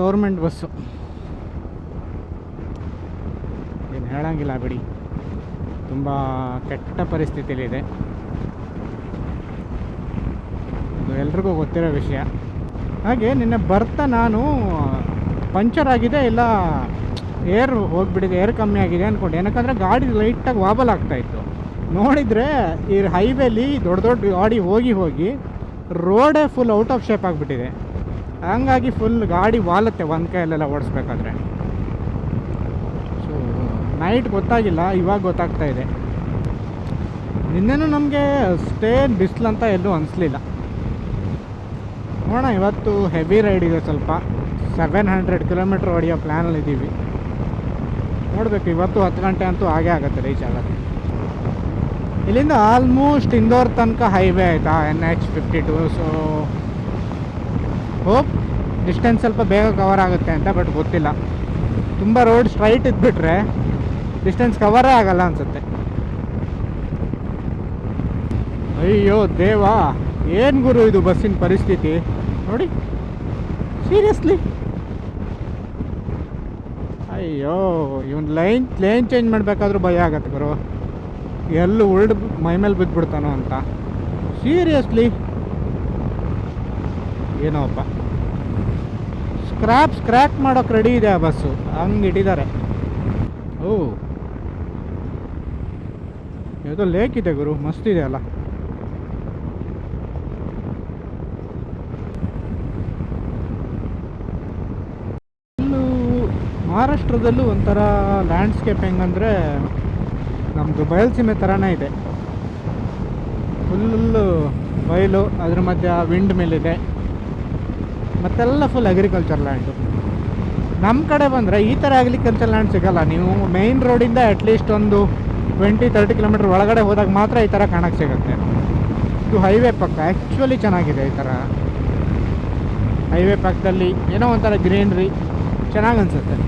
Government bus ಏನು ಹೇಳಂಗಿಲ್ಲ ಬಿಡಿ, ತುಂಬ ಕೆಟ್ಟ ಪರಿಸ್ಥಿತಿಲಿದೆ. ಇದು ಎಲ್ರಿಗೂ ಗೊತ್ತಿರೋ ವಿಷಯ. ಹಾಗೆ ನಿನ್ನೆ ಬರ್ತಾ ನಾನು ಪಂಚರ್ ಆಗಿದೆ ಇಲ್ಲ ಏರ್ ಹೋಗಿಬಿಟ್ಟಿದೆ, ಏರ್ ಕಮ್ಮಿ ಆಗಿದೆ ಅಂದ್ಕೊಂಡು, ಏನಕ್ಕಂದರೆ ಗಾಡಿ ಲೈಟಾಗಿ ವಾಬಲ್ ಆಗ್ತಾಯಿತ್ತು. ನೋಡಿದರೆ ಈ ಹೈವೇಲಿ ದೊಡ್ಡ ದೊಡ್ಡ ಗಾಡಿ ಹೋಗಿ ಹೋಗಿ ರೋಡೇ ಫುಲ್ ಔಟ್ ಆಫ್ ಶೇಪ್ ಆಗಿಬಿಟ್ಟಿದೆ. ಹಂಗಾಗಿ ಫುಲ್ ಗಾಡಿ ವಾಲತ್ತೆ ಒಂದು ಕೈಯಲ್ಲೆಲ್ಲ ಓಡಿಸ್ಬೇಕಾದ್ರೆ. ಸೊ ನೈಟ್ ಗೊತ್ತಾಗಿಲ್ಲ, ಇವಾಗ ಗೊತ್ತಾಗ್ತಾ ಇದೆ. ನಿನ್ನೆನೂ ನಮಗೆ ಅಷ್ಟೇ ಬಿಸಿಲಂತ ಎಲ್ಲೂ ಅನಿಸ್ಲಿಲ್ಲ. ನೋಡೋಣ, ಇವತ್ತು ಹೆವಿ ರೈಡ್ ಇದೆ, ಸ್ವಲ್ಪ 700 ಕಿಲೋಮೀಟ್ರ್ ಹೊಡೆಯೋ ಪ್ಲ್ಯಾನಲ್ಲಿದ್ದೀವಿ. ನೋಡಬೇಕು, ಇವತ್ತು 10 ಗಂಟೆ ಅಂತೂ ಹಾಗೇ ಆಗುತ್ತೆ ರೀಚ್ ಆಗೋದು. ಇಲ್ಲಿಂದ ಆಲ್ಮೋಸ್ಟ್ ಇಂದೋರ್ ತನಕ ಹೈವೇ ಆಯಿತಾ, NH52. ಸೊ ಹೋಪ್ ಡಿಸ್ಟೆನ್ಸ್ ಸ್ವಲ್ಪ ಬೇಗ ಕವರ್ ಆಗುತ್ತೆ ಅಂತ, ಬಟ್ ಗೊತ್ತಿಲ್ಲ. ತುಂಬ ರೋಡ್ ಸ್ಟ್ರೈಟ್ ಇದ್ಬಿಟ್ರೆ ಡಿಸ್ಟೆನ್ಸ್ ಕವರೇ ಆಗಲ್ಲ ಅನಿಸುತ್ತೆ. ಅಯ್ಯೋ ದೇವಾ, ಏನು ಗುರು ಇದು ಬಸ್ಸಿನ ಪರಿಸ್ಥಿತಿ ನೋಡಿ, ಸೀರಿಯಸ್ಲಿ. ಅಯ್ಯೋ, ಇವನು ಲೇನ್ ಚೇಂಜ್ ಮಾಡಬೇಕಾದ್ರೂ ಭಯ ಆಗತ್ತೆ ಗುರು, ಎಲ್ಲೂ ಉಲ್ಡ್ ಮೈಮೇಲೆ ಬಿದ್ದುಬಿಡ್ತಾನೋ ಅಂತ. ಸೀರಿಯಸ್ಲಿ ಏನೋಪ್ಪ, ಸ್ಕ್ರ್ಯಾಕ್ ಮಾಡೋಕೆ ರೆಡಿ ಇದೆ ಆ ಬಸ್ಸು, ಹಂಗೆ ಇಟ್ಟಿದ್ದಾರೆ. ಓ, ಯಾವುದೋ ಲೇಕ್ ಇದೆ ಗುರು, ಮಸ್ತಿದೆ ಅಲ್ಲ. ಮಹಾರಾಷ್ಟ್ರದಲ್ಲೂ ಒಂಥರ ಲ್ಯಾಂಡ್ಸ್ಕೇಪ್ ಹೆಂಗಂದರೆ ನಮ್ಮದು ಬಯಲುಸೀಮೆ ಥರನೇ ಇದೆ. ಫುಲ್ಲು ಬಯಲು, ಅದ್ರ ಮಧ್ಯೆ ವಿಂಡ್ ಮಿಲ್ ಇದೆ, ಮತ್ತೆಲ್ಲ ಫುಲ್ ಅಗ್ರಿಕಲ್ಚರ್ ಲ್ಯಾಂಡು. ನಮ್ಮ ಕಡೆ ಬಂದರೆ ಈ ಥರ ಅಗ್ರಿಕಲ್ಚರ್ ಲ್ಯಾಂಡ್ ಸಿಗೋಲ್ಲ. ನೀವು ಮೇಯ್ನ್ ರೋಡಿಂದ ಅಟ್ಲೀಸ್ಟ್ ಒಂದು 20-30 ಕಿಲೋಮೀಟ್ರ್ ಒಳಗಡೆ ಹೋದಾಗ ಮಾತ್ರ ಈ ಥರ ಕಾಣಕ್ಕೆ ಸಿಗುತ್ತೆ. ಇದು ಹೈವೇ ಪಕ್ಕ ಆ್ಯಕ್ಚುಲಿ ಚೆನ್ನಾಗಿದೆ. ಈ ಥರ ಹೈವೇ ಪಕ್ಕದಲ್ಲಿ ಏನೋ ಒಂಥರ ಗ್ರೀನ್ರಿ ಚೆನ್ನಾಗಿ ಅನಿಸುತ್ತೆ.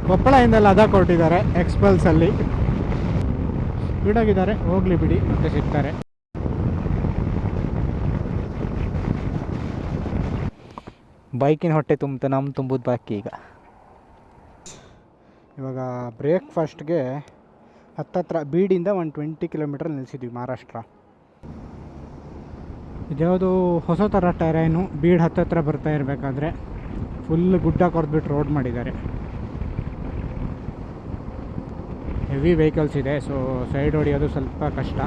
ಕೊಪ್ಪಳದಿಂದೆಲ್ಲ ಅದ ಕೊಟ್ಟಿದ್ದಾರೆ ಎಕ್ಸ್ಪಲ್ಸಲ್ಲಿ. ಸ್ಪೀಡಾಗಿದ್ದಾರೆ, ಹೋಗಲಿ ಬಿಡಿ, ಮತ್ತೆ ಸಿಗ್ತಾರೆ. ಬೈಕಿನ ಹೊಟ್ಟೆ ತುಂಬ ನಮ್ಮ ತುಂಬೋದು ಬಾಕಿ. ಇವಾಗ ಬ್ರೇಕ್ಫಾಸ್ಟ್ಗೆ ಹತ್ತತ್ರ ಬೀಡಿಂದ 120 ಕಿಲೋಮೀಟ್ರ್ ನಿಲ್ಲಿಸಿದ್ವಿ ಮಹಾರಾಷ್ಟ್ರ. ಇದ್ಯಾವುದು ಹೊಸ ಥರ ಟೆರೈನು, ಬೀಡ್ ಹತ್ತತ್ರ ಬರ್ತಾ ಇರಬೇಕಾದ್ರೆ ಫುಲ್ ಗುಡ್ಡ ಕೊರೆದ್ಬಿಟ್ಟು ರೋಡ್ ಮಾಡಿದ್ದಾರೆ. ಹೆವಿ ವೆಹಿಕಲ್ಸ್ ಇದೆ, ಸೊ ಸೈಡ್ ಹೊಡಿಯೋದು ಸ್ವಲ್ಪ ಕಷ್ಟ.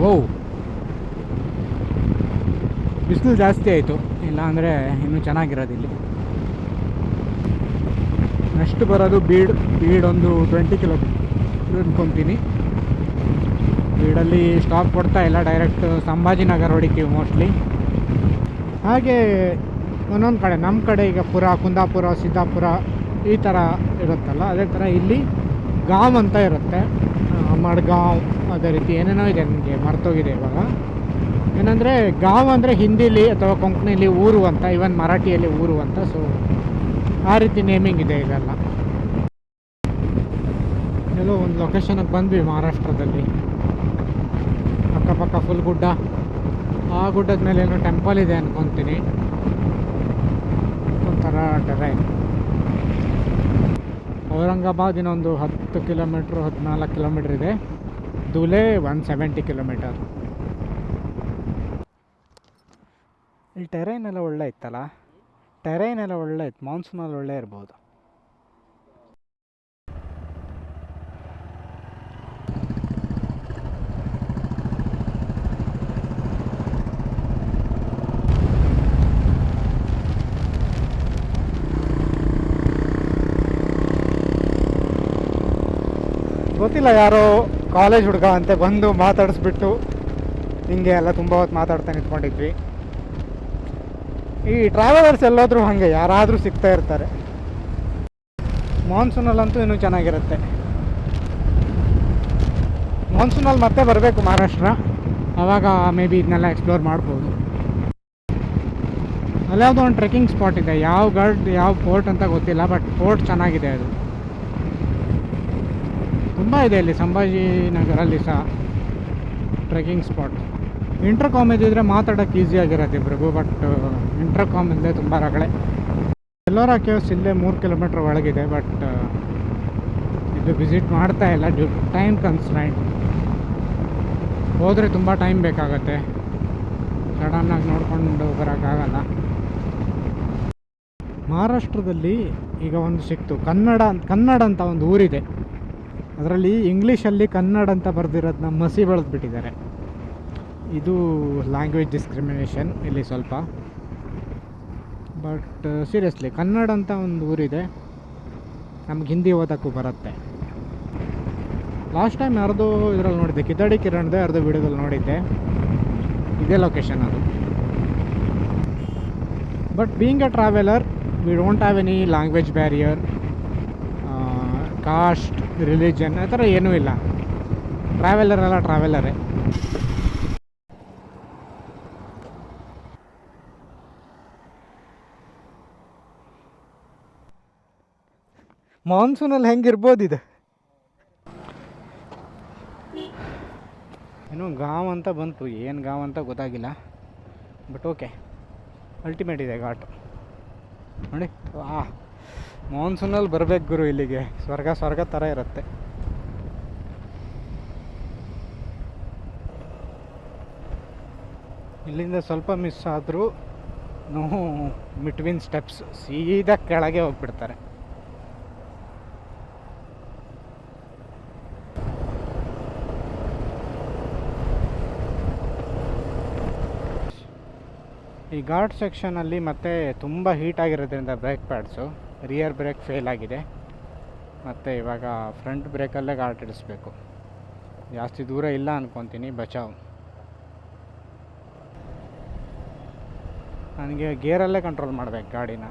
ಓ, ಬಿಸಿಲು ಜಾಸ್ತಿ ಆಯಿತು, ಇಲ್ಲಾಂದರೆ ಇನ್ನೂ ಚೆನ್ನಾಗಿರೋದು. ಇಲ್ಲಿ ನೆಕ್ಸ್ಟ್ ಬರೋದು ಬೀಡ್ ಒಂದು 20 ಕಿಲೋಮೀಟ್ರ್ ಅನ್ಕೊತೀನಿ. ಬೀಡಲ್ಲಿ ಸ್ಟಾಪ್ ಕೊಡ್ತಾ ಇಲ್ಲ, ಡೈರೆಕ್ಟ್ ಸಂಭಾಜಿನಗರ ಹೊಡಿತೀವಿ ಮೋಸ್ಟ್ಲಿ. ಹಾಗೆ ಒಂದೊಂದು ಕಡೆ, ನಮ್ಮ ಕಡೆ ಈಗ ಕುಂದಾಪುರ, ಸಿದ್ದಾಪುರ ಈ ಥರ ಇರುತ್ತಲ್ಲ, ಅದೇ ಥರ ಇಲ್ಲಿ ಗಾಂವ್ ಅಂತ ಇರುತ್ತೆ, ಮಡ್ಗಾಂವ್, ಅದೇ ರೀತಿ ಏನೇನೋ ಇದೆ, ನನಗೆ ಮರ್ತೋಗಿದೆ ಇವಾಗ. ಏನಂದರೆ ಗಾಂವ್ ಅಂದರೆ ಹಿಂದಿಲಿ ಅಥವಾ ಕೊಂಕಣಿಲಿ ಊರು ಅಂತ, ಇವನ್ ಮರಾಠಿಯಲ್ಲಿ ಊರು ಅಂತ. ಸೊ ಆ ರೀತಿ ನೇಮಿಂಗ್ ಇದೆ ಇದೆಲ್ಲ. ಎಲ್ಲೋ ಒಂದು ಲೊಕೇಶನ್ಗೆ ಬಂದ್ವಿ ಮಹಾರಾಷ್ಟ್ರದಲ್ಲಿ, ಅಕ್ಕಪಕ್ಕ ಫುಲ್ ಗುಡ್ಡ. ಆ ಗುಡ್ಡದ ಮೇಲೆ ಏನೋ ಟೆಂಪಲ್ ಇದೆ ಅನ್ಕೊತೀನಿ, ಒಂಥರ ಟೆರೈನ್. ಔರಂಗಾಬಾದ್ ಇನ್ನೊಂದು 10 ಕಿಲೋಮೀಟ್ರ್ 14 ಕಿಲೋಮೀಟ್ರ್ ಇದೆ. ಧುಲೆ 170 ಕಿಲೋಮೀಟರ್. ಇಲ್ಲಿ ಟೆರೈನ್ ಎಲ್ಲ ಒಳ್ಳೆ ಇತ್ತಲ್ಲ, ಟೆರೈನ್ ಎಲ್ಲ ಒಳ್ಳೆ ಇತ್ತು, ಮಾನ್ಸೂನಲ್ಲಿ ಒಳ್ಳೆ ಇರ್ಬೋದು. ಗೊತ್ತಿಲ್ಲ, ಯಾರೋ ಕಾಲೇಜ್ ಹುಡುಗ ಅಂತೆ ಬಂದು ಮಾತಾಡಿಸ್ಬಿಟ್ಟು ಹಿಂಗೆ ಎಲ್ಲ ತುಂಬ ಹೊತ್ತು ಮಾತಾಡ್ತಾ ನಿಂತ್ಕೊಂಡಿದ್ವಿ. ಈ ಟ್ರಾವೆಲರ್ಸ್ ಎಲ್ಲಾದರೂ ಹಾಗೆ ಯಾರಾದರೂ ಸಿಗ್ತಾ ಇರ್ತಾರೆ. ಮಾನ್ಸೂನಲ್ಲಂತೂ ಇನ್ನೂ ಚೆನ್ನಾಗಿರುತ್ತೆ. ಮಾನ್ಸೂನಲ್ಲಿ ಮತ್ತೆ ಬರಬೇಕು ಮಹಾರಾಷ್ಟ್ರ, ಆವಾಗ ಮೇ ಬಿ ಇದನ್ನೆಲ್ಲ ಎಕ್ಸ್ಪ್ಲೋರ್ ಮಾಡ್ಬೋದು. ಅಲ್ಯಾವುದೋ ಒಂದು ಟ್ರೆಕ್ಕಿಂಗ್ ಸ್ಪಾಟ್ ಇದೆ, ಯಾವ ಪೋರ್ಟ್ ಅಂತ ಗೊತ್ತಿಲ್ಲ, ಬಟ್ ಪೋರ್ಟ್ ಚೆನ್ನಾಗಿದೆ ಅದು. ತುಂಬ ಇದೆ ಇಲ್ಲಿ ಸಂಭಾಜಿನಗರಲ್ಲಿ ಸಹ ಟ್ರೆಕ್ಕಿಂಗ್ ಸ್ಪಾಟ್. ಇಂಟರ್ಕಾಮ್ ಇದ್ದಿದ್ರೆ ಮಾತಾಡೋಕ್ಕೆ ಈಸಿಯಾಗಿರುತ್ತೆ ಇಬ್ರಿಗೂ, ಬಟ್ ಇಂಟರ್ಕಾಮ್ ಇಲ್ಲದೆ ತುಂಬ ರಗಳೆ. ಎಲ್ಲೋರಾ ಕೇವ್ಸ್ ಇಲ್ಲೇ 3 ಕಿಲೋಮೀಟ್ರ್ ಒಳಗಿದೆ, ಬಟ್ ಇದು ವಿಸಿಟ್ ಮಾಡ್ತಾ ಇಲ್ಲ ಡ್ಯೂ ಟು ಟೈಮ್ ಕನ್ಸ್ಟ್ರೈಂಟ್. ಹೋದರೆ ತುಂಬ ಟೈಮ್ ಬೇಕಾಗತ್ತೆ, ಸಡನ್ನಾಗಿ ನೋಡ್ಕೊಂಡು ಬರೋಕ್ಕಾಗಲ್ಲ. ಮಹಾರಾಷ್ಟ್ರದಲ್ಲಿ ಈಗ ಒಂದು ಸಿಕ್ತು, ಕನ್ನಡ ಅಂತ ಒಂದು ಊರಿದೆ. ಅದರಲ್ಲಿ ಇಂಗ್ಲೀಷಲ್ಲಿ ಕನ್ನಡ ಅಂತ ಬರೆದಿರೋದನ್ನ ಮಸಿ ಬೆಳೆದ್ಬಿಟ್ಟಿದ್ದಾರೆ. ಇದು ಲ್ಯಾಂಗ್ವೇಜ್ ಡಿಸ್ಕ್ರಿಮಿನೇಷನ್ ಇಲ್ಲಿ ಸ್ವಲ್ಪ. ಬಟ್ ಸೀರಿಯಸ್ಲಿ ಕನ್ನಡ ಅಂತ ಒಂದು ಊರಿದೆ, ನಮ್ಗೆ ಹಿಂದಿ ಓದೋಕ್ಕೂ ಬರುತ್ತೆ. ಲಾಸ್ಟ್ ಟೈಮ್ ಯಾರ್ದು ಇದರಲ್ಲಿ ನೋಡಿದ್ದೆ, ಕಿದ್ದಾಡಿ ಕಿರಣ್ದೆ ಯಾರ್ದು ವಿಡಿಯೋದಲ್ಲಿ ನೋಡಿದ್ದೆ, ಇದೇ ಲೊಕೇಶನ್ ಅದು. But being A traveller we don't have any language barrier, cost, religion ಆ ಥರ ಏನೂ ಇಲ್ಲ. ಟ್ರಾವೆಲರ್ ಎಲ್ಲ ಟ್ರಾವೆಲರೇ. ಮಾನ್ಸೂನಲ್ಲಿ ಹೆಂಗಿರ್ಬೋದು ಇದು. ಏನೋ ಗಾಂವ್ ಅಂತ ಬಂತು, ಏನು ಗಾಂವ್ ಅಂತ ಗೊತ್ತಾಗಿಲ್ಲ, ಬಟ್ ಓಕೆ, ಅಲ್ಟಿಮೇಟ್ ಇದೆ ಘಾಟು ನೋಡಿ. ಮಾನ್ಸೂನಲ್ಲಿ ಬರಬೇಕು ಗುರು ಇಲ್ಲಿಗೆ, ಸ್ವರ್ಗ ಥರ ಇರುತ್ತೆ. ಇಲ್ಲಿಂದ ಸ್ವಲ್ಪ ಮಿಸ್ ಆದರೂ ನೋ ಬಿಟ್ವೀನ್ ಸ್ಟೆಪ್ಸ್, ಸೀದಾ ಕೆಳಗೆ ಹೋಗ್ಬಿಡ್ತಾರೆ. ಈ ಘಾಟ್ ಸೆಕ್ಷನಲ್ಲಿ ಮತ್ತೆ ತುಂಬ ಹೀಟ್ ಆಗಿರೋದ್ರಿಂದ brake pads, rear brake fail ಆಗಿದೆ. ಮತ್ತು ಇವಾಗ ಫ್ರಂಟ್ ಬ್ರೇಕಲ್ಲೇ ಘಾಟ್ ಇಡಿಸ್ಬೇಕು. ಜಾಸ್ತಿ ದೂರ ಇಲ್ಲ ಅಂದ್ಕೊತೀನಿ, ಬಚಾವ್. ನನಗೆ ಗೇರಲ್ಲೇ ಕಂಟ್ರೋಲ್ ಮಾಡಬೇಕು ಗಾಡಿನ.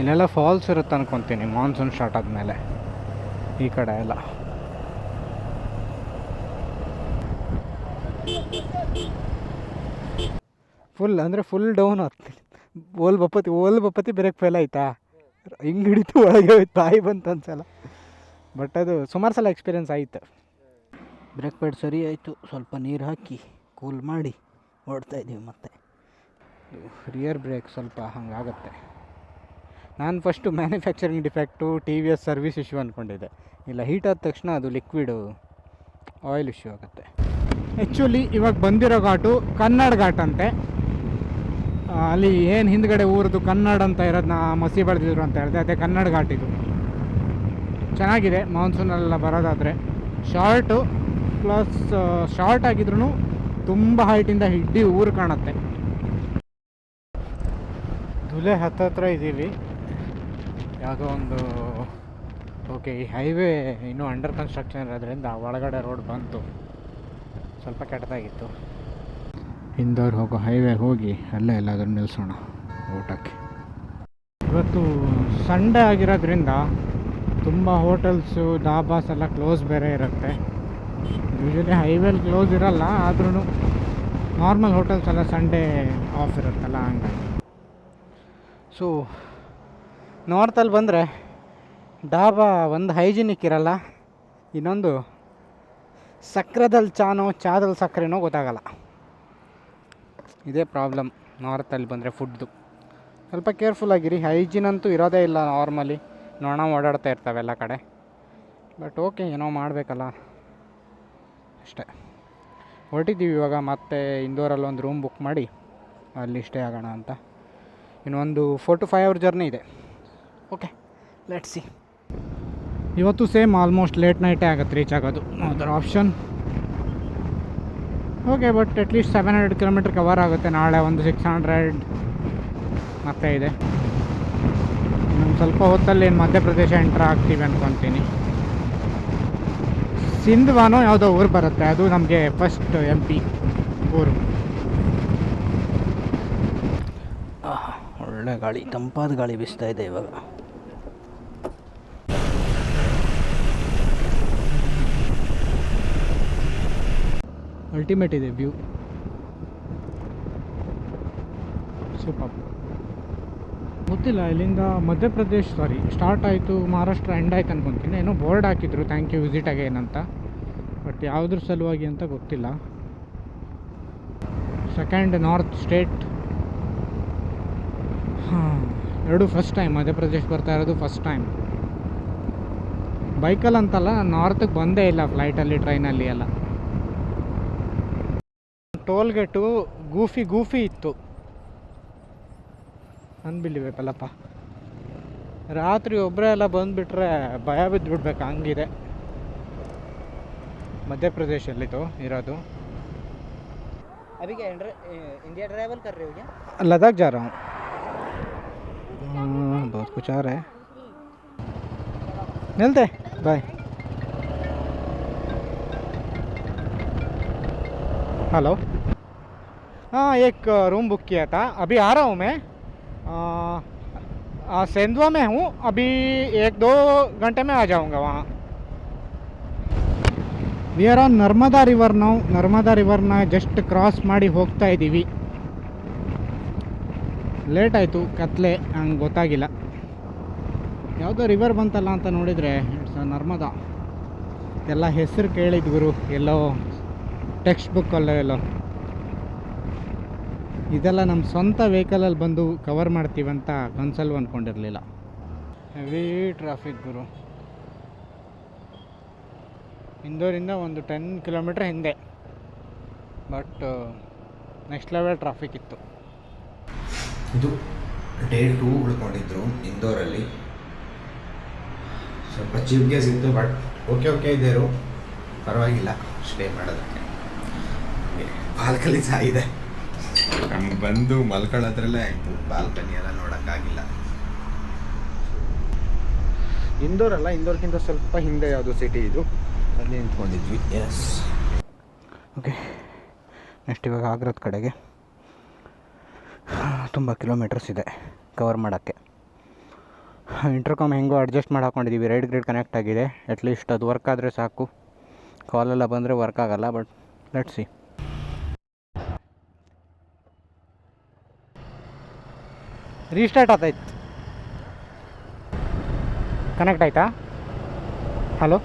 ಇಲ್ಲೆಲ್ಲ ಫಾಲ್ಸ್ ಇರುತ್ತೆ ಅಂದ್ಕೊತೀನಿ ಮಾನ್ಸೂನ್ ಸ್ಟಾರ್ಟ್ ಆದಮೇಲೆ ಈ ಕಡೆ ಎಲ್ಲ. ಫುಲ್ ಡೌನ್ ಆಗ್ತೀನಿ. ಓಲ್ ಬಪ್ಪತಿ ಬ್ರೇಕ್ ಫೇಲ್ ಆಯಿತಾ, ಹಿಂಗೆ ಹಿಡಿತು ಒಳಗೆ ಹೋಯ್ತು, ಬಾಯಿ ಬಂತು ಒಂದ್ಸಲ. ಬಟ್ ಅದು ಸುಮಾರು ಸಲ ಎಕ್ಸ್ಪೀರಿಯೆನ್ಸ್ ಆಯಿತು. ಬ್ರೇಕ್ ಪ್ಯಾಡ್ ಸರಿ ಆಯಿತು, ಸ್ವಲ್ಪ ನೀರು ಹಾಕಿ ಕೂಲ್ ಮಾಡಿ ಓಡ್ತಾಯಿದ್ದೀವಿ. ಮತ್ತು ರಿಯರ್ ಬ್ರೇಕ್ ಸ್ವಲ್ಪ ಹಂಗಾಗತ್ತೆ. ನಾನು first manufacturing defect, TVS service issue ಅಂದ್ಕೊಂಡಿದ್ದೆ. ಇಲ್ಲ, ಹೀಟ್ ಆದ ತಕ್ಷಣ ಅದು ಲಿಕ್ವಿಡು ಆಯಿಲ್ ಇಶ್ಯೂ ಆಗುತ್ತೆ. ಆ್ಯಕ್ಚುಲಿ ಇವಾಗ ಬಂದಿರೋ ಘಾಟು ಕನ್ನಡ ಘಾಟ್ ಅಂತೆ. ಅಲ್ಲಿ ಏನು ಹಿಂದ್ಗಡೆ ಊರದು ಕನ್ನಡ ಅಂತ ಇರೋದನ್ನ ಮಸಿ ಬೆಳೆದಿದ್ರು ಅಂತ ಹೇಳಿದೆ, ಅದೇ ಕನ್ನಡ ಘಾಟ್ ಇದು. ಚೆನ್ನಾಗಿದೆ ಮಾನ್ಸೂನೆಲ್ಲ ಬರೋದಾದರೆ. ಶಾರ್ಟು ಪ್ಲಸ್ ಶಾರ್ಟ್ ಆಗಿದ್ರೂ ತುಂಬ ಹೈಟಿಂದ ಇಡೀ ಊರು ಕಾಣುತ್ತೆ. ಧುಲೆ ಹತ್ತತ್ರ ಇದ್ದೀವಿ, ಯಾವುದೋ ಒಂದು. ಓಕೆ, ಈ ಹೈವೇ ಇನ್ನೂ ಅಂಡರ್ ಕನ್ಸ್ಟ್ರಕ್ಷನ್ ಇರೋದ್ರಿಂದ ಒಳಗಡೆ ರೋಡ್ ಬಂತು, ಸ್ವಲ್ಪ ಕೆಟ್ಟದಾಗಿತ್ತು. ಇಂದೋರ್ ಹೋಗೋ ಹೈವೇ ಹೋಗಿ ಅಲ್ಲೇ ಎಲ್ಲಾದರೂ ನಿಲ್ಲಿಸೋಣ ಊಟಕ್ಕೆ. ಇವತ್ತು ಸಂಡೇ ಆಗಿರೋದ್ರಿಂದ ತುಂಬ ಹೋಟೆಲ್ಸು, ಧಾಬಾಸ್ ಎಲ್ಲ ಕ್ಲೋಸ್ ಬೇರೆ ಇರುತ್ತೆ. ಯೂಶ್ವಲಿ ಹೈವೇಲಿ ಕ್ಲೋಸ್ ಇರಲ್ಲ, ಆದ್ರೂ ನಾರ್ಮಲ್ ಹೋಟೆಲ್ಸ್ ಎಲ್ಲ ಸಂಡೇ ಆಫ್ ಇರುತ್ತಲ್ಲ, ಹಂಗಾಗಿ. ಸೊ ನಾರ್ತಲ್ಲಿ ಬಂದರೆ ಡಾಬಾ ಒಂದು ಹೈಜಿನಿಕ್ ಇರಲ್ಲ, ಇನ್ನೊಂದು ಸಕ್ಕರೆದಲ್ಲಿ ಚಾದಲ್ಲಿ ಸಕ್ಕರೆನೋ ಗೊತ್ತಾಗಲ್ಲ. ಇದೇ ಪ್ರಾಬ್ಲಮ್ ನಾರ್ತಲ್ಲಿ ಬಂದರೆ ಫುಡ್ದು. ಸ್ವಲ್ಪ ಕೇರ್ಫುಲ್ಲಾಗಿರಿ. ಹೈಜಿನ್ ಅಂತೂ ಇರೋದೇ ಇಲ್ಲ ನಾರ್ಮಲಿ, ನೊಣ ಓಡಾಡ್ತಾ ಇರ್ತವೆ ಎಲ್ಲ ಕಡೆ. ಬಟ್ ಓಕೆ, ಏನೋ ಮಾಡಬೇಕಲ್ಲ ಅಷ್ಟೇ. ಹೊರಟಿದ್ದೀವಿ ಇವಾಗ. ಮತ್ತೆ ಇಂದೋರಲ್ಲಿ ಒಂದು ರೂಮ್ ಬುಕ್ ಮಾಡಿ ಅಲ್ಲಿ ಸ್ಟೇ ಆಗೋಣ ಅಂತ. ಇನ್ನೊಂದು 4 to 5 hour ಜರ್ನಿ ಇದೆ. Okay, let's see. ಇವತ್ತು ಸೇಮ್ ಆಲ್ಮೋಸ್ಟ್ ಲೇಟ್ ನೈಟೇ ಆಗುತ್ತೆ ರೀಚ್ ಆಗೋದು, ಅದರ option. Okay, but at least 700 kilometre cover ಆಗುತ್ತೆ. ನಾಳೆ ಒಂದು 600 ಮತ್ತೆ ಇದೆ. ಇನ್ನೊಂದು ಸ್ವಲ್ಪ ಹೊತ್ತಲ್ಲಿ ಮಧ್ಯಪ್ರದೇಶ ಎಂಟ್ರ್ ಆಗ್ತೀವಿ ಅಂದ್ಕೊತೀನಿ. ಸಿಂಧ್ವಾನೋ ಯಾವುದೋ ಊರು ಬರುತ್ತೆ, ಅದು ನಮಗೆ ಫಸ್ಟ್ MP ಊರು. ಒಳ್ಳೆ ಗಾಳಿ, ತಂಪಾದ ಗಾಳಿ ಬೀಸ್ತಾ ಇದೆ ಇವಾಗ. ಅಲ್ಟಿಮೇಟ್ ಇದೆ ವ್ಯೂ, ಸೂಪರ್. ಗೊತ್ತಿಲ್ಲ, ಇಲ್ಲಿಂದ ಮಧ್ಯಪ್ರದೇಶ್ ಸ್ಟಾರ್ಟ್ ಆಯಿತು, ಮಹಾರಾಷ್ಟ್ರ ಎಂಡ್ ಆಯ್ತು ಅನ್ಕೊತೀನಿ. ಏನೋ ಬೋರ್ಡ್ ಹಾಕಿದ್ರು ಥ್ಯಾಂಕ್ ಯು ವಿಸಿಟ್ ಅಗೇನ್ ಅಂತ, ಬಟ್ ಯಾವುದ್ರ ಸಲುವಾಗಿ ಅಂತ ಗೊತ್ತಿಲ್ಲ. Second north state. ಎರಡು ಫಸ್ಟ್ ಟೈಮ್ ಮಧ್ಯಪ್ರದೇಶ್ ಬರ್ತಾ ಇರೋದು, ಫಸ್ಟ್ ಟೈಮ್ ಬೈಕಲ್ಲಿ ಅಂತಲ್ಲ, ನಾನು ನಾರ್ತಿಗೆ ಬಂದೇ ಇಲ್ಲ ಫ್ಲೈಟಲ್ಲಿ ಟ್ರೈನಲ್ಲಿ ಎಲ್ಲ. ಟೋಲ್ ಗೇಟು ಗೂಫಿ ಇತ್ತು, ಅನ್ಬಿಲಿವೇಬಲ್ಲಪ್ಪ. ರಾತ್ರಿ ಒಬ್ಬರೇ ಎಲ್ಲ ಬಂದುಬಿಟ್ರೆ ಭಯ ಬಿದ್ದುಬಿಡ್ಬೇಕು, ಹಂಗಿದೆ ಮಧ್ಯಪ್ರದೇಶಲ್ಲಿತ್ತು ಇರೋದು. अभी क्या इंडिया ट्रैवल कर रहे हो क्या? लद्दाख जा रहा हूँ. बहुत कुछ आ रहा है. मिलते बाय. हेलो. हाँ, एक रूम बुक किया था, अभी आ रहा हूँ मैं. सेंधवा में हूँ अभी, 1-2 घंटे में आ जाऊँगा वहाँ. We are on Narmada river. ನಾವು ನರ್ಮದಾ ರಿವರ್ನ ಜಸ್ಟ್ ಕ್ರಾಸ್ ಮಾಡಿ ಹೋಗ್ತಾ ಇದ್ದೀವಿ. ಲೇಟ್ ಆಯಿತು, ಕತ್ಲೆ, ಹಂಗೆ ಗೊತ್ತಾಗಿಲ್ಲ. ಯಾವುದೋ ರಿವರ್ ಬಂತಲ್ಲ ಅಂತ ನೋಡಿದರೆ ಇಟ್ಸ್ ನರ್ಮದಾ. ಎಲ್ಲ ಹೆಸರು ಕೇಳಿದ್ಗುರು, ಎಲ್ಲೋ ಟೆಕ್ಸ್ಟ್ ಬುಕ್ಕಲ್ಲೋ ಎಲ್ಲೋ. ಇದೆಲ್ಲ ನಮ್ಮ ಸ್ವಂತ ವೆಹಿಕಲಲ್ಲಿ ಬಂದು ಕವರ್ ಮಾಡ್ತೀವಂತ ಕನ್ಸಲ್ವ್ ಅಂದ್ಕೊಂಡಿರಲಿಲ್ಲ. ಹೆವಿ ಟ್ರಾಫಿಕ್ ಗುರು. ಇಂದೋರಿಂದ ಒಂದು 10 ಕಿಲೋಮೀಟ್ರ್ ಹಿಂದೆ, ಬಟ್ ನೆಕ್ಸ್ಟ್ ಲೆವೆಲ್ ಟ್ರಾಫಿಕ್ ಇತ್ತು. ಇದು ಡೇ 2 ಉಳ್ಕೊಂಡಿದ್ರು ಇಂದೋರಲ್ಲಿ. ಸ್ವಲ್ಪ ಚೀಪ್ ಗೇಸ್ ಇತ್ತು, ಬಟ್ ಓಕೆ ಇದ್ದರು, ಪರವಾಗಿಲ್ಲ ಸ್ಟೇ ಮಾಡೋದಕ್ಕೆ. ಬಾಲ್ಕನಿ ಸಹ ಇದೆ, ನಮ್ಗೆ ಬಂದು ಮಲ್ಕೊಳ್ಳೋದ್ರಲ್ಲೇ ಆಯಿತು, ಬಾಲ್ಕನಿ ಎಲ್ಲ ನೋಡೋಕ್ಕಾಗಿಲ್ಲ. ಇಂದೋರ್ಗಿಂತ ಸ್ವಲ್ಪ ಹಿಂದೆ ಯಾವುದು ಸಿಟಿ ಇದು, ಅಲ್ಲಿ ನಿಂತ್ಕೊಂಡಿದ್ವಿ. S, okay. ನೆಕ್ಸ್ಟ್ ಇವಾಗ ಆಗ್ರದ ಕಡೆಗೆ ತುಂಬ ಕಿಲೋಮೀಟರ್ಸ್ ಇದೆ ಕವರ್ ಮಾಡೋಕ್ಕೆ. ಇಂಟರ್ಕಾಮ್ ಹೆಂಗೋ ಅಡ್ಜಸ್ಟ್ ಮಾಡಿ ಹಾಕ್ಕೊಂಡಿದ್ದೀವಿ, ರೈಡ್ ಗ್ರಿಡ್ ಕನೆಕ್ಟ್ ಆಗಿದೆ. ಅಟ್ಲೀಸ್ಟ್ ಅದು ವರ್ಕ್ ಆದರೆ ಸಾಕು. ಕಾಲೆಲ್ಲ ಬಂದರೆ ವರ್ಕ್ ಆಗೋಲ್ಲ, ಬಟ್ ಲೆಟ್ಸ್ ಸಿ. ರೀಸ್ಟಾರ್ಟ್ ಆಯ್ತು, ಕನೆಕ್ಟ್ ಆಯಿತಾ? Hello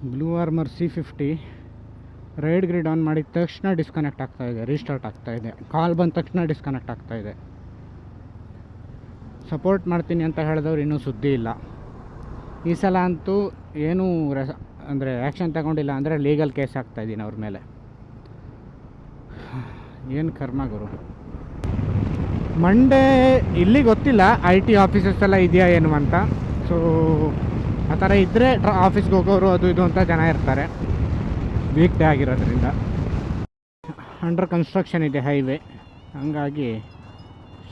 Blue Armor C50 Ride Grid on ಮಾಡಿದ ತಕ್ಷಣ ಡಿಸ್ಕನೆಕ್ಟ್ ಆಗ್ತಾಯಿದೆ, ರೀಸ್ಟಾರ್ಟ್ ಆಗ್ತಾಯಿದೆ. ಕಾಲ್ ಬಂದ ತಕ್ಷಣ ಡಿಸ್ಕನೆಕ್ಟ್ ಆಗ್ತಾಯಿದೆ. ಸಪೋರ್ಟ್ ಮಾಡ್ತೀನಿ ಅಂತ ಹೇಳಿದವ್ರು ಇನ್ನೂ ಸುದ್ದಿ ಇಲ್ಲ. ಈ ಸಲ ಅಂತೂ ಏನೂ ಅಂದರೆ ಆ್ಯಕ್ಷನ್ ತಗೊಂಡಿಲ್ಲ ಅಂದರೆ ಲೀಗಲ್ ಕೇಸ್ ಹಾಕ್ತಾಯಿದ್ದೀನಿ ಅವ್ರ ಮೇಲೆ. ಏನು ಕರ್ಮ ಗುರು. ಮಂಡೇ ಇಲ್ಲಿ ಗೊತ್ತಿಲ್ಲ IT ಆಫೀಸಸ್ ಎಲ್ಲ ಇದೆಯಾ ಏನು ಅಂತ. ಸೊ ಆ ಥರ ಇದ್ದರೆ ಆಫೀಸ್ಗೆ ಹೋಗೋರು ಅದು ಇದು ಅಂತ ಜನ ಇರ್ತಾರೆ, ವೀಕ್ ಡೇ ಆಗಿರೋದ್ರಿಂದ. ಅಂಡರ್ ಕನ್ಸ್ಟ್ರಕ್ಷನ್ ಇದೆ ಹೈವೇ, ಹಂಗಾಗಿ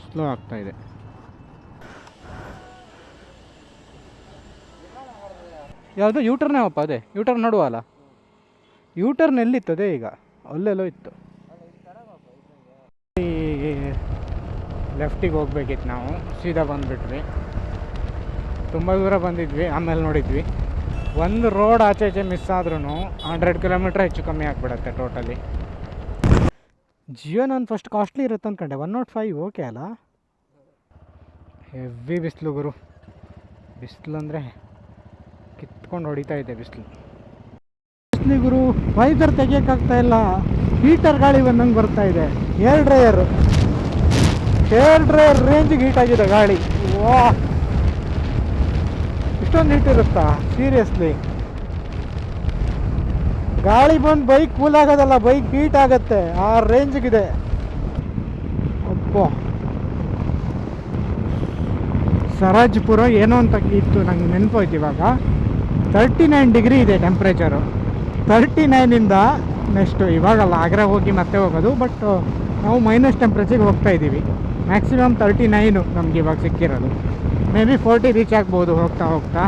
ಸ್ಲೋ ಆಗ್ತಾಯಿದೆ. ಯಾವುದು ಯೂಟರ್ನೇ ಅಪ್ಪ, ಅದೇ ಯೂಟರ್ನ್ ನೋಡುವಲ್ಲ. ಯೂಟರ್ನ್ ಎಲ್ಲಿತ್ತದೇ ಈಗ, ಅಲ್ಲೆಲ್ಲೋ ಇತ್ತು. ಲೆಫ್ಟಿಗೆ ಹೋಗ್ಬೇಕಿತ್ತು, ನಾವು ಸೀದಾ ಬಂದುಬಿಟ್ವಿ. ತುಂಬ ದೂರ ಬಂದಿದ್ವಿ, ಆಮೇಲೆ ನೋಡಿದ್ವಿ ಒಂದು ರೋಡ್ ಆಚೆ ಈಚೆ ಮಿಸ್ ಆದ್ರೂ 100 ಕಿಲೋಮೀಟ್ರ್ ಹೆಚ್ಚು ಕಮ್ಮಿ ಆಗಿಬಿಡುತ್ತೆ ಟೋಟಲಿ. ಜಿಯೋ ನಾನು ಫಸ್ಟ್ ಕಾಸ್ಟ್ಲಿ ಇರುತ್ತೆ ಅಂದ್ಕೊಂಡೆ, 105 ಓಕೆ ಅಲ್ಲ. ಹೆವಿ ಬಿಸಿಲು ಗುರು, ಬಿಸಿಲು ಅಂದರೆ ಕಿತ್ಕೊಂಡು ಹೊಡಿತಾ ಇದೆ ಬಿಸಿಲು ಗುರು. ವೈಸರ್ ತೆಗಿಯೋಕ್ಕಾಗ್ತಾಯಿಲ್ಲ, ಹೀಟರ್ ಗಾಳಿ ಬಂದಂಗೆ ಬರ್ತಾಯಿದೆ. ಏರ್ ಡ್ರೈಯರ್ ರೇಂಜಿಗೆ ಹೀಟ್ ಆಗಿದೆ ಗಾಳಿ. ವಾ, ಇಷ್ಟೊಂದು ಹೀಟ್ ಇರುತ್ತಾ ಸೀರಿಯಸ್ಲಿ? ಗಾಳಿ ಬಂದು ಬೈಕ್ ಕೂಲ್ ಆಗೋದಲ್ಲ, ಬೈಕ್ ಹೀಟ್ ಆಗುತ್ತೆ, ಆ ರೇಂಜಿಗಿದೆ. ಅಪ್ಪ, ಸರಾಜ್ಪುರ ಏನೋ ಅಂತ ಇತ್ತು, ನಂಗೆ ನೆನಪೋಯ್ತು ಇವಾಗ. 39 ಡಿಗ್ರಿ ಇದೆ ಟೆಂಪ್ರೇಚರು. 39ಇಂದ ನೆಕ್ಸ್ಟು ಇವಾಗಲ್ಲ, ಆಗ್ರಾ ಹೋಗಿ ಮತ್ತೆ ಹೋಗೋದು, ಬಟ್ ನಾವು ಮೈನಸ್ ಟೆಂಪ್ರೇಚರ್ಗೆ ಹೋಗ್ತಾ ಇದ್ದೀವಿ. ಮ್ಯಾಕ್ಸಿಮಮ್ 39 ನಮ್ಗೆ ಇವಾಗ ಸಿಕ್ಕಿರೋದು. ಮೇ ಬಿ 40 ರೀಚ್ ಆಗ್ಬೋದು ಹೋಗ್ತಾ ಹೋಗ್ತಾ.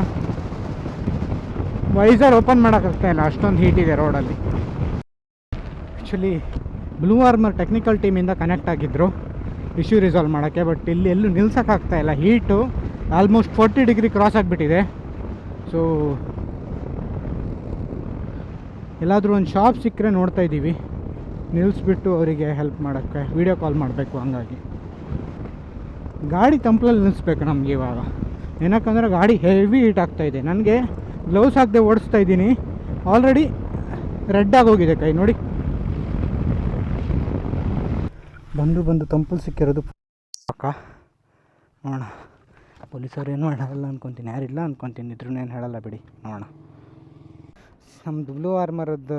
ವೈಸರ್ ಓಪನ್ ಮಾಡೋಕ್ಕಾಗ್ತಾಯಿಲ್ಲ, ಅಷ್ಟೊಂದು ಹೀಟ್ ಇದೆ ರೋಡಲ್ಲಿ. ಆ್ಯಕ್ಚುಲಿ ಬ್ಲೂ ಆರ್ಮರ್ ಟೆಕ್ನಿಕಲ್ ಟೀಮಿಂದ ಕನೆಕ್ಟ್ ಆಗಿದ್ದರು ಇಶ್ಯೂ ರಿಸಾಲ್ವ್ ಮಾಡೋಕ್ಕೆ, ಬಟ್ ಇಲ್ಲಿ ಎಲ್ಲೂ ನಿಲ್ಸೋಕ್ಕಾಗ್ತಾಯಿಲ್ಲ. ಹೀಟು ಆಲ್ಮೋಸ್ಟ್ 40 ಡಿಗ್ರಿ ಕ್ರಾಸ್ ಆಗಿಬಿಟ್ಟಿದೆ. ಸೊ ಎಲ್ಲಾದರೂ ಒಂದು ಶಾಪ್ ಸಿಕ್ಕರೆ ನೋಡ್ತಾ ಇದ್ದೀವಿ. ನಿಲ್ಲಿಸ್ಬಿಟ್ಟು ಅವರಿಗೆ ಹೆಲ್ಪ್ ಮಾಡೋಕ್ಕೆ ವೀಡಿಯೋ ಕಾಲ್ ಮಾಡಬೇಕು. ಹಂಗಾಗಿ ಗಾಡಿ ತಂಪಲಲ್ಲಿ ನಿಲ್ಲಿಸ್ಬೇಕು ನಮಗೆ ಇವಾಗ. ಏನಕ್ಕಂದ್ರೆ ಗಾಡಿ ಹೆವಿ ಹೀಟ್ ಆಗ್ತಾಯಿದೆ. ನನಗೆ ಗ್ಲೌಸ್ ಹಾಕದೆ ಓಡಿಸ್ತಾ ಇದ್ದೀನಿ. ಆಲ್ರೆಡಿ ರೆಡ್ ಆಗೋಗಿದೆ ಕೈ ನೋಡಿ. ಬಂದು ತಂಪಲ್ಲಿ ಸಿಕ್ಕಿರೋದು ಪಕ್ಕ. ನೋಡೋಣ, ಪೊಲೀಸರು ಏನೂ ಹೇಳಲ್ಲ ಅನ್ಕೊತೀನಿ, ಯಾರಿಲ್ಲ ಅನ್ಕೊತೀನಿ, ಇದ್ರೂ ಏನು ಹೇಳಲ್ಲ ಬಿಡಿ. ನೋಡೋಣ. ನಮ್ಮದು ಬ್ಲೂ ಆರ್ಮರದ್ದು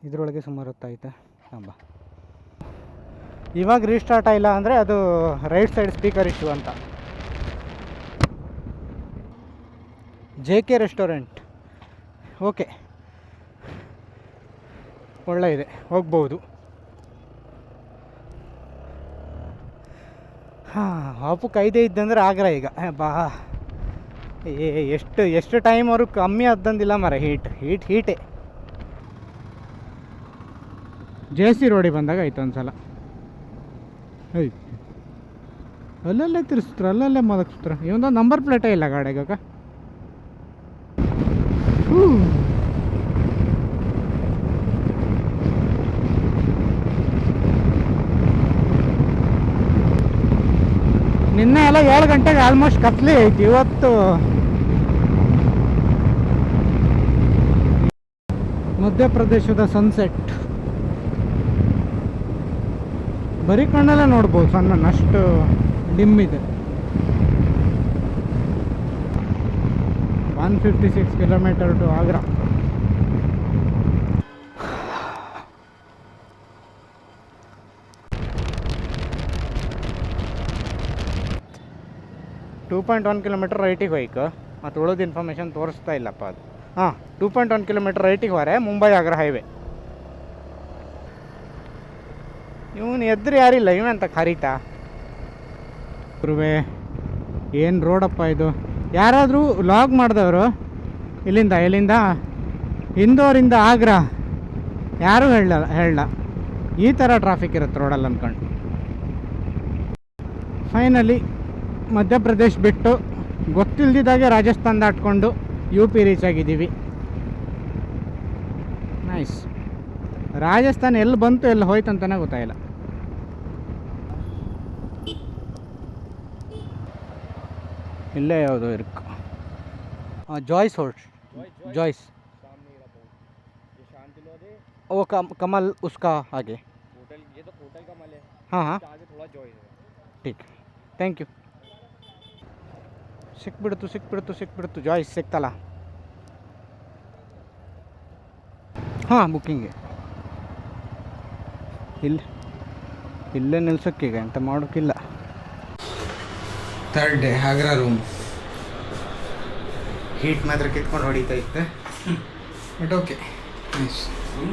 ಇದರೊಳಗೆ ಸುಮಾರು ಹೊತ್ತಾಯ್ತು. ಹಬ್ಬ ಇವಾಗ ರೀಸ್ಟಾರ್ಟ್ ಆಗಿಲ್ಲ ಅಂದರೆ ಅದು ರೈಟ್ ಸೈಡ್ ಸ್ಪೀಕರ್ ಇಶ್ಯೂ ಅಂತ. JK ರೆಸ್ಟೋರೆಂಟ್ ಓಕೆ, ಒಳ್ಳೆ ಇದೆ, ಹೋಗ್ಬೋದು. ವಾಪು ಕೈದೇ ಇದ್ದಂದ್ರೆ ಆಗ್ರ ಈಗ ಬಾ. ಎಷ್ಟು ಟೈಮ್ ಅವರು ಕಮ್ಮಿ ಆದಂದಿಲ್ಲ ಮರ. ಹೀಟೇ JC ರೋಡಿಗೆ ಬಂದಾಗ ಆಯ್ತು ಒಂದ್ಸಲ. ಅಲ್ಲಲ್ಲೇ ತಿರ್ಸ್ತ್ರ, ಅಲ್ಲಲ್ಲೇ ಮಲಗಿಸ್ತ್ರ. ಇವೊಂದು ನಂಬರ್ ಪ್ಲೇಟೇ ಇಲ್ಲ ಗಾಡಿಗಾಗ. ನಿನ್ನೆ ಎಲ್ಲ 7 ಗಂಟೆಗೆ ಆಲ್ಮೋಸ್ಟ್ ಕತ್ಲಿ ಐತಿ. ಇವತ್ತು ಮಧ್ಯಪ್ರದೇಶದ ಸನ್ಸೆಟ್ ಬರೀ ಕಣ್ಣಲ್ಲೇ ನೋಡ್ಬೋದು. ಸಣ್ಣ ಅಷ್ಟು ಡಿಮ್ ಇದೆ. 156 ಕಿಲೋಮೀಟರ್ ಟು ಆಗ್ರಾ. .1 ಕಿಲೋಮೀಟರ್ ರೈಟಿಗೆ ಹೋಯ್ಕು. ಮತ್ತು ಉಳಿದ ಇನ್ಫಾರ್ಮೇಷನ್ ತೋರಿಸ್ತಾ ಇಲ್ಲಪ್ಪ ಅದು. 2.1 ಕಿಲೋಮೀಟರ್ ರೈಟಿಗೆ ಹೊರೆ ಮುಂಬೈ ಆಗ್ರಾ ಹೈವೇ. ಇವನು ಎದುರು ಯಾರಿಲ್ಲ, ಇವಂತ ಕರೀತಾ ಗುರುವೆ. ಏನು ರೋಡಪ್ಪ ಇದು. ಯಾರಾದರೂ ಲಾಗ್ ಮಾಡಿದವರು ಇಲ್ಲಿಂದ ಇಂದೋರಿಂದ ಆಗ್ರಾ ಯಾರೂ ಹೇಳಲ್ಲ ಈ ಥರ ಟ್ರಾಫಿಕ್ ಇರುತ್ತೆ ರೋಡಲ್ಲಿ ಅಂದ್ಕೊಂಡು. ಫೈನಲಿ ಮಧ್ಯಪ್ರದೇಶ್ ಬಿಟ್ಟು ಗೊತ್ತಿಲ್ದಿದ್ದಾಗೆ ರಾಜಸ್ಥಾನ ದಾಟ್ಕೊಂಡು UP ರೀಚ್ ಆಗಿದ್ದೀವಿ. ನೈಸ್. ರಾಜಸ್ಥಾನ ಎಲ್ಲಿ ಬಂತು ಎಲ್ಲಿ ಹೋಯ್ತು ಅಂತಲೇ ಗೊತ್ತಾಯಿಲ್ಲ. ಇಲ್ಲೇ ಯಾವುದು ಇರ್ಕು. ಜಾಯ್ಸ್ ಜಾಯ್ಸ್ वो कमल उसका आगे होटल. ये तो होटल कमल है. हाँ आगे थोड़ा जॉइस है. ठीक, थैंक यू. ಸಿಕ್ಬಿಡ್ತು ಜಾಯ್ಸ್ ಸಿಕ್ತಲ್ಲ. ಹಾಂ ಬುಕ್ಕಿಂಗೆ ಇಲ್ಲೇ ನಿಲ್ಸೋಕ್ಕೀಗ ಎಂತ ಮಾಡೋಕ್ಕಿಲ್ಲ. 3rd day Agra room. Heat ಮಾತ್ರ ಕಿತ್ಕೊಂಡು ಹೊಡಿತಾ ಇತ್ತು, ಬಟ್ ಓಕೆ ನೈಸ್.